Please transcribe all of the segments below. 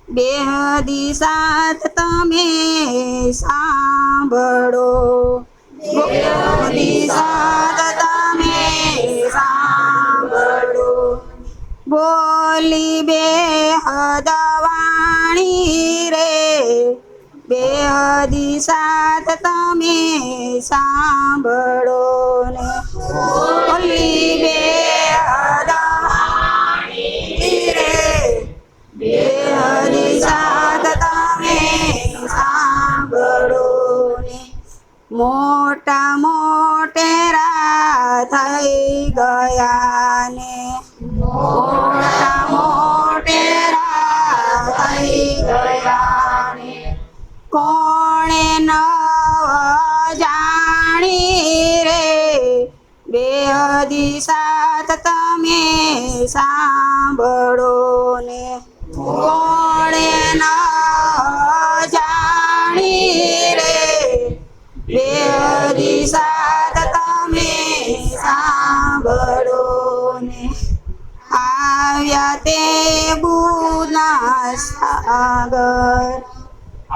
બેહદી સાથ તમે સાંભળો, બેહદી સાથ તમે સાંભળો, બોલી બેહદ વાણી રે, બેહદી સાથ તમે સાંભળો ને, બોલી બેહદ વાણી રે, બેહદી સાથ તમે સાંભળો ને, મોટા મોટેરા થઈ ગયા ને, મોટા મોટેરા થઈ ગયા ને, કોણે નવ જાણી રે, બેહદી સાથ તમે સાંભળો ને, કોણે ન જાણી રે, બેહદી સાથ તમે સાંભળો ને, આવ્યા તે બુના સાગર,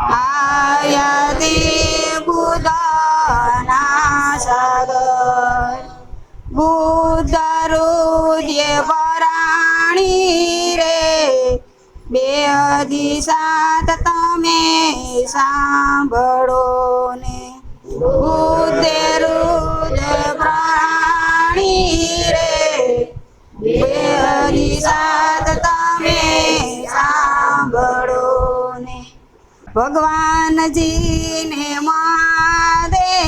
આવ્યા તે બુદાના સાગર, બુદ્ધ હૃદય પરાણી રે, બેહદી સાથ તમે સાંભળો ને, બુદ્ધ હૃદય પ્રાણી રે, બેહદી સાથ તમે સાંભળો ને, ભગવાનજીને મહાદેવજી,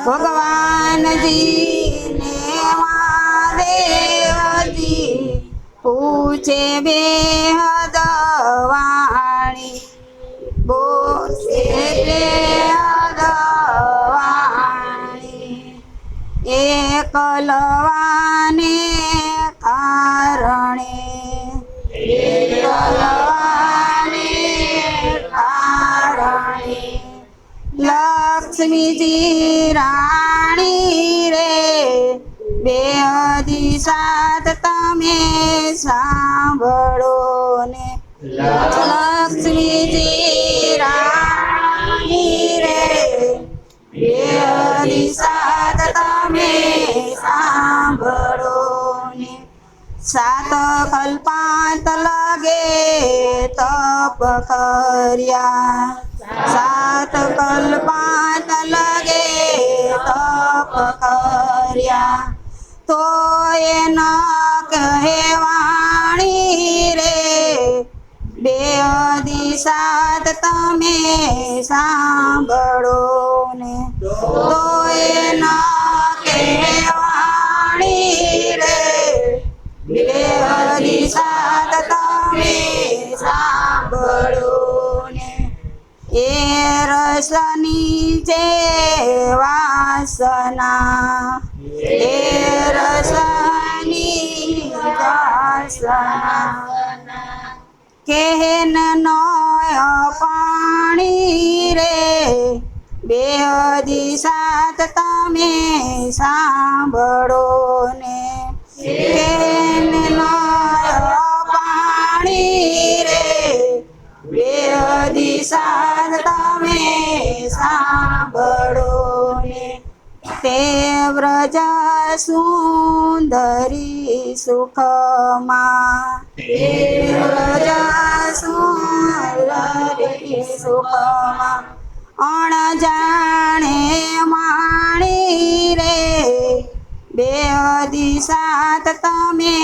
ભગવાનજીને મહાદેવજી પૂછે બેહદ વાણી, બોલે બેહદ વાણી, એકલવાને કારણે, એકલવાને કારણે, લક્ષ્મીજી રાણી રે, બેહદી સાથ તમે સાંભળો ને, લક્ષ્મીજી રાણી રે, બેહદી સાથ તમે સાંભળો ને, સાત કલ્પાંત લગે તપ કર્યા, સાત કલ્પાંત લગે તપ કર્યા, તો એ ન કહેવાણી રે, બેહદી સાથ તમે સાંભળો ને, તો એ ન કહેવાણી રે, બેહદી સાથ તમે સાંભળો ને, એ રસની જે વાસના, એ રસની વાસના, કેહન નય પાણી રે, બેહદી સાથ તમે સાંભળો ને, કેહન નય પાણી રે, બેહદી સાથ તમે સાંભળો ને, તે વ્રજ સુંદરી સુખમાં, તે વ્રજ સુંદરી સુખમાં, અણજાણે માણી રે, બેહદી સાથ તમે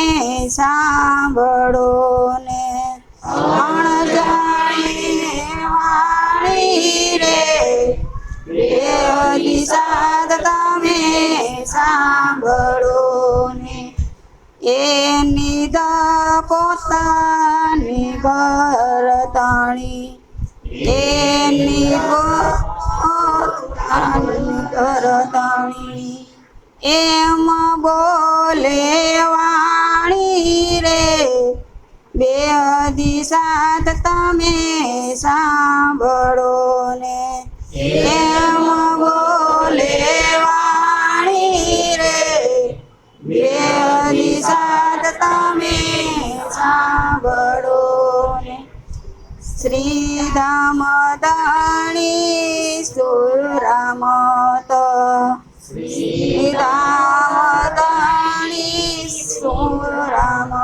સાંભળો ને, અણજાણે માણી રે, બેહદી સાથ તમે સાંભળો ને, એ નિદ પોતાની ગરતણી, એ નિદ પોતાની ગરતણી, એમ બોલે વાણી રે, બેહદી સાથ તમે સાંભળો ને, એમ બોલે વાણી રે, બેહદી સાથ તમે સાંભળો શ્રીધામ ધણી સુરામત શ્રીધામ ધણી સુરામત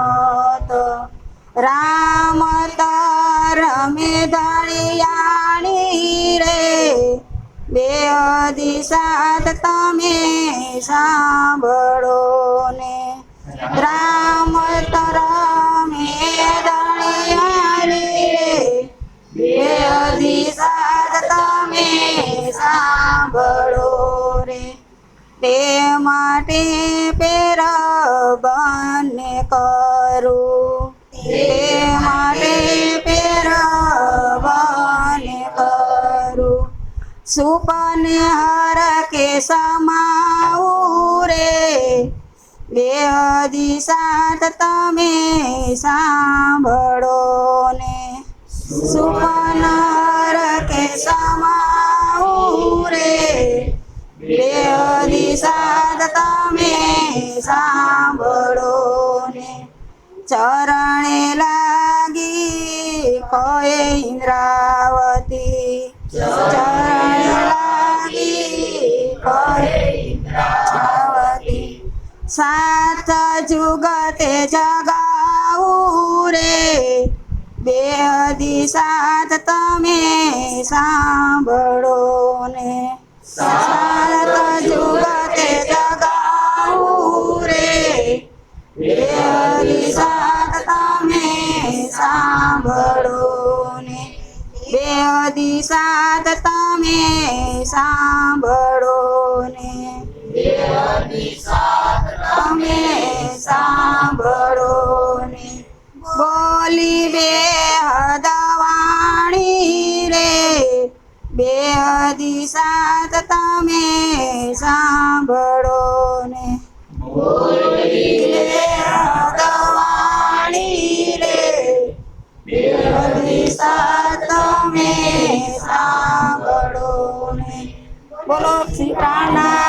રામ રમે ધણિયાણી રે બે દિશાત તમે સાંભળો ને રામ રમે ધણિયાણી રે બે દિશાત તમે સાંભળો રે તે માટે પેર બંને કરું તે માટે પેર બંને કરું સુપને હર કે સમાવું રે બે દિશાત તમે સાંભળો ને સુપન હર કે સમાવું રે બે દિશાત તમે સાંભળો ને ચરણે લાગી કોય ઇન્દ્રાવતી ચરણે લાગી કોય ઇન્દ્રાવતી સાત જુગતે જગાવું રે બે દિશાત તમે સાંભળો ને સાત જુગતે જગાવું રે બે દિશાત તમે સાંભળો ને બે દિશાત તમે સાંભળો ને બે દિશાત તમે સાંભળો ને બોલી બે હદવાણી રે બે દિશાત તમે સાંભળો ને બોલી બે હદવાણી રે બે દિશાત તમે સાંભળો ને બોલો શ્રી પ્રાણા